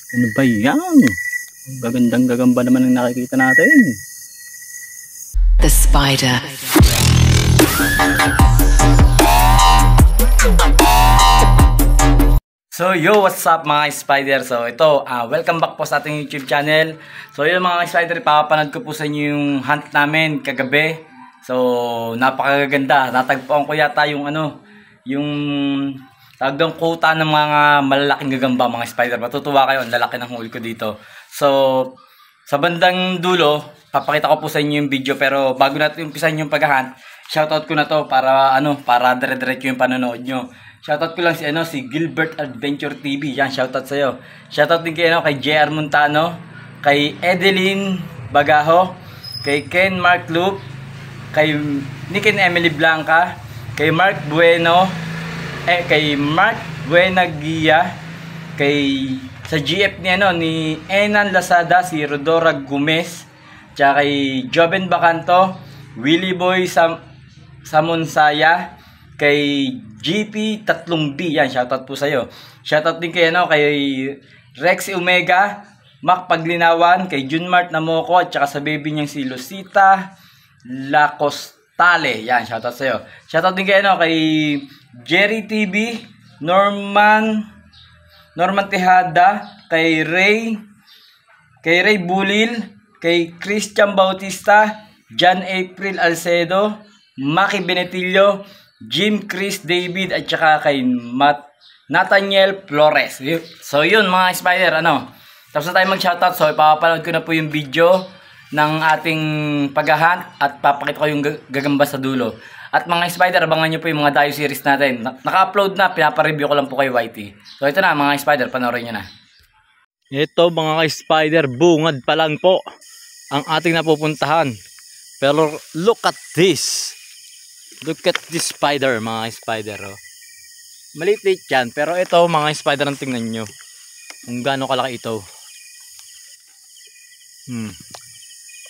Ano ba yan? Gagandang gagamba naman ang nakikita natin. The spider. So yo, what's up mga spider? So ito, welcome back po sa ating YouTube channel. So yun mga spider, ipapanood ko po sa inyo yung hunt namin kagabi. So napakaganda. Natagpuan ko yata yung yung tagdang kuta ng mga malalaking gagamba mga spider. Matutuwa kayo, ang lalaki ng huli ko dito. So sa bandang dulo, papakita ko po sa inyo yung video, pero bago natin umpisan yung paghahunt, shoutout ko na to para para dire-diretso yung panonood nyo. Shoutout ko lang si Gilbert Adventure TV. Yan, shoutout sa iyo. Shoutout din kay kay JR Montano, kay Edeline Bagaho, kay Ken Mark Loop, kay Nick and Emily Blanca, kay Mark Bueno, kay Mark Buenagia, kay sa GF ni Enan Lazada, si Rodora Gomez, tsaka kay Joven Bacanto, Willie Boy Samonsaya, kay GP 3B. Yan, shoutout po sa iyo. Shoutout din kay kay Rexy Omega, Mac Paglinawan, kay Junmart Namoko, at saka sa baby niyang si Lucita Lacostale. Yan, shoutout sa iyo. Shoutout din kay kay Jerry TV, Norman Tejada, kay Ray Bulil, kay Christian Bautista, John April Alcedo, Maki Benetillo, Jim Chris David, at saka kay Nathaniel Flores. So yun mga spider, tapos na tayo mag-shoutout. So ipapanood ko na po yung video ng ating paghahunt at papakita ko yung gagamba sa dulo. At mga spider, abangan nyo po yung mga Dayo series natin. Naka-upload na, pinapareview ko lang po kay YT. So ito na mga spider, panoorin nyo na. Ito mga spider, bungad pa lang po ang ating napupuntahan. Pero look at this. Look at this spider mga spider. Oh. Maliit-liit yan, pero ito mga spider, ang tingnan nyo kung gaano kalaki ito.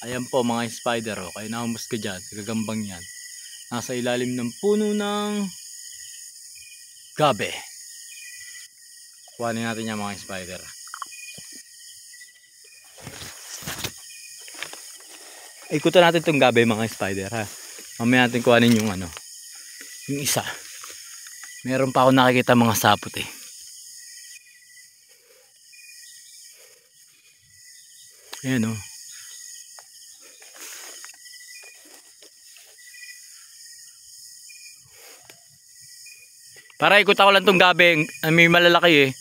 Ayan po mga spider. Oh. Kaya nahumus ka dyan, sa gagambang yan. Nasa ilalim ng puno ng gabe. Kuhanin natin yan mga spider. Ikutan natin itong gabe mga spider ha. Mamaya natin kuhanin yung yung isa. Meron pa ako nakikita mga sapot eh. Ayan o. Para ikot ako lang itong gabi, may malalaki eh.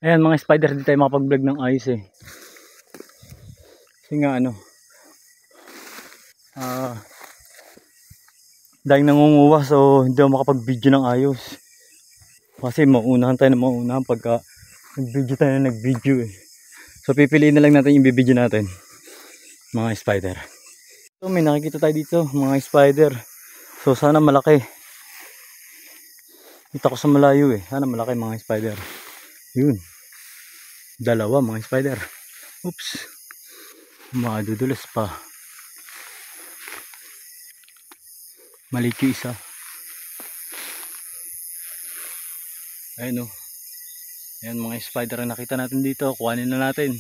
Ayan mga spider, hindi tayo makapag-vlog ng ayos eh. Kasi nga dahil nangunguha, so hindi ako makapag-video ng ayos. Kasi maunahan tayo na maunahan pagka nag-video tayo na nag-video eh. So pipiliin na lang natin yung bibidyo natin mga spider. So may nakikita tayo dito mga spider. So sana malaki. Kita ko sa malayo eh. Sana malaki mga spider. Yun. Dalawa mga spider. Oops. Madudulas pa. Maliit yung isa. Ayun o. Ayan mga spider na nakita natin dito. Kuhanin na natin.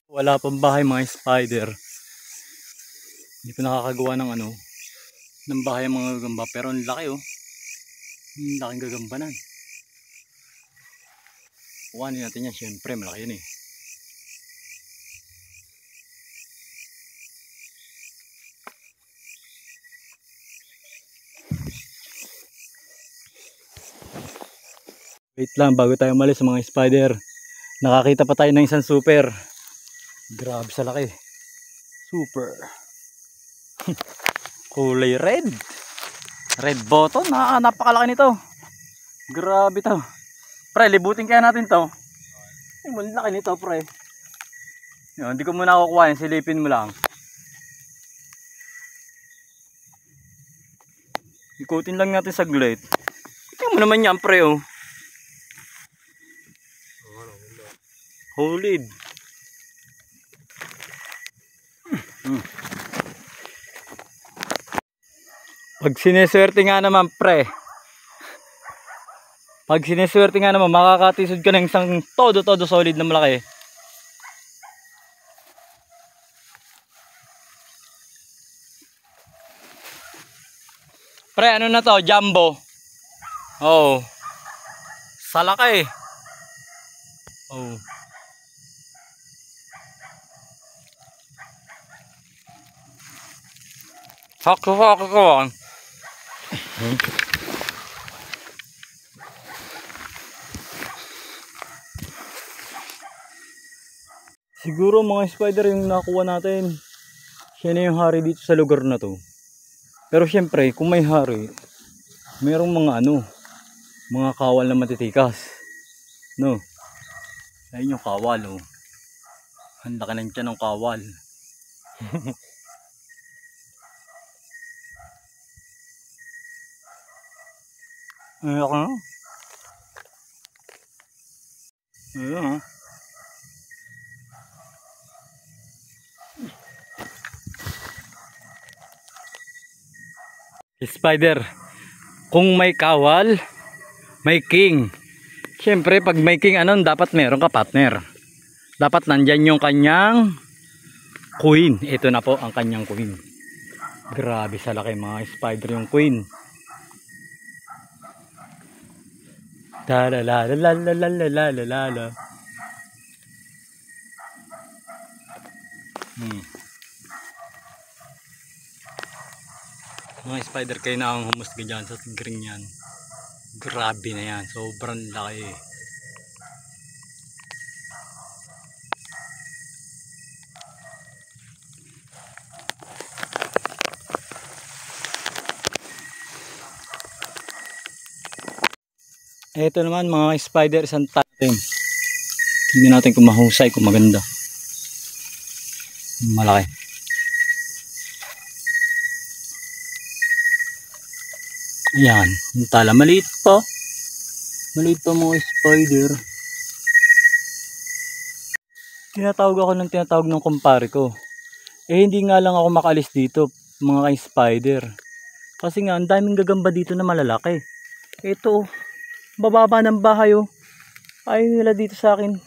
Wala pang bahay mga spider. Hindi pa nakakagawa ng bahay ang mga gagamba, pero ang laki ang laking gagambanan. Kuhanin natin yan, syempre malaki yun eh. Wait lang, bago tayo umalis mga spider, nakakita pa tayo ng isang super. Grabe sa laki. Super. Kulay red. Red button. Napakalaki nito. Grabe to. Pre, libutin kaya natin to. Ay, malaki nito pre. Yun, hindi ko muna kukuha yan. Silipin mo lang. Ikutin lang natin saglit. Tingnan mo naman yan pre oh. Hulid. Pag sineswerte nga naman pre, Pag sineswerte nga naman, makakatisod ka ng isang todo solid na malaki. Pre, ano na to? Jumbo. Oh. Sa laki. Oh. Sakto. Siguro mga spider yung nakuha natin. Siya na yung hari dito sa lugar na to. Pero syempre, kung may hari, mayroong mga mga kawal na matitikas. No? Ayun yung kawal, oh. Ang laki ng tiyan ng kawal. Ayun ako, no? Ayun, ha? Spider, kung may kawal, may king. Siyempre, pag may king, dapat meron ka partner. Dapat nandyan yung kanyang queen. Ito na po ang kanyang queen. Grabe sa laki mga spider yung queen. Talalalalalalalala. Mga spider, kayo na ang humusga dyan sa tigring yan. Grabe na yan, sobrang laki. Ito naman mga spider, isang natin. Hindi natin kung mahusay, kung maganda. Malaki. Ayan, yung tala, maliit pa mga spider. Tinatawag ng kumpare ko. Hindi nga lang ako makalis dito mga spider, kasi nga ang daming gagamba dito na malalaki. Ito, bababa ng bahay, oh. Ayaw nila dito sa akin.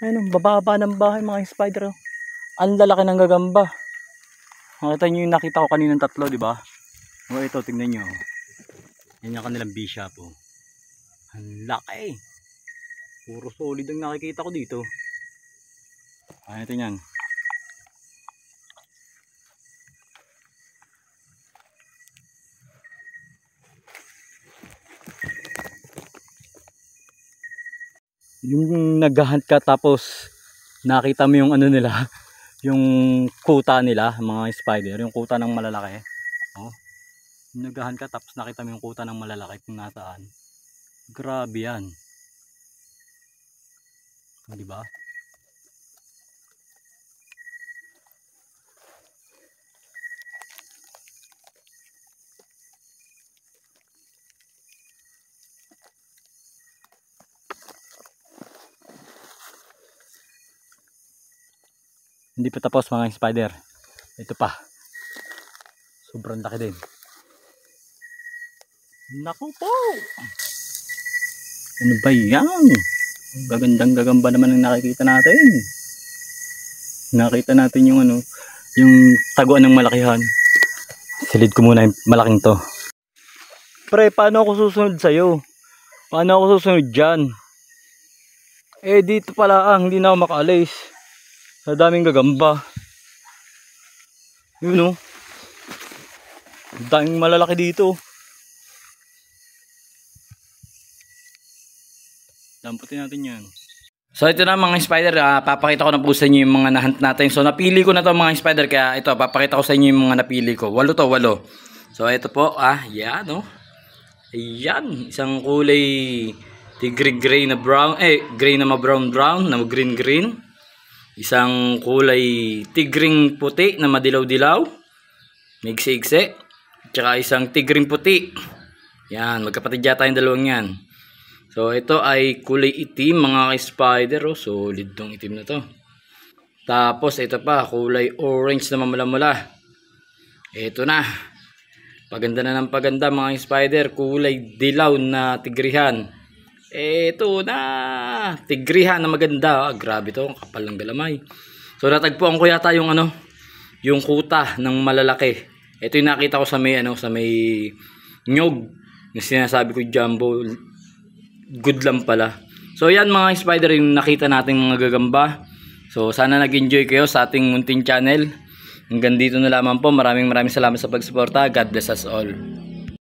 Ayun, bababa ng bahay mga spider, oh. Ang lalaki ng gagamba. Nakita nyo yung nakita ko kaninang tatlo, di ba? O ito, tingnan nyo. Yan yung kanilang bishop, oh. Ang laki. Puro solid ang nakikita ko dito. Ito yan. Yung naghahunt ka tapos nakita mo yung nila, yung kuta nila, mga spider, yung kuta ng malalaki. Oh. Naghahunt ka tapos nakita mo yung kuta ng malalaki kung nasaan. Grabe yan. Di ba? Hindi pa tapos mga spider. Ito pa. Sobrang laki din. Naku po. Ano ba yan? Gagandang gagamba naman ang nakikita natin. Nakita natin yung yung taguan ng malakihan. Silid ko muna yung malaking to. Pre, paano ako susunod sa'yo? Paano ako susunod dyan? Dito pala hindi na ako makaalis. Sa daming gagamba. Yun, oh. Daming malalaki dito. Damputin natin yan. So ito na mga spider, papakita ko na po sa inyo yung mga nahunt natin. So napili ko na to mga spider, kaya ito papakita ko sa inyo yung mga napili ko. 8 to, 8. So ito po, yan, oh. Ayan, isang kulay tigre gray na brown, gray na ma-brown na green. Isang kulay tigring puti na madilaw-dilaw, migsi-igsi. Tsaka isang tigring puti. Yan, magkapatid yata yung dalawang yan. So ito ay kulay itim mga spider, oh. Solid tong itim na to. Tapos ito pa, kulay orange na mamula-mula. Ito na, Paganda na ng paganda mga spider, kulay dilaw na tigrihan. Ito na, tigrihan na maganda. Grabe to, ang kapal ng galamay. So natagpuan ko yata yung yung kuta ng malalaki. Ito yung nakita ko sa may sa may nyog. Yung sinasabi ko jumbo, good lang pala. So yan mga spider, yung nakita nating mga gagamba. So sana nag-enjoy kayo sa ating munting channel. Hanggang dito na lamang po. Maraming salamat sa pagsuporta. God bless us all.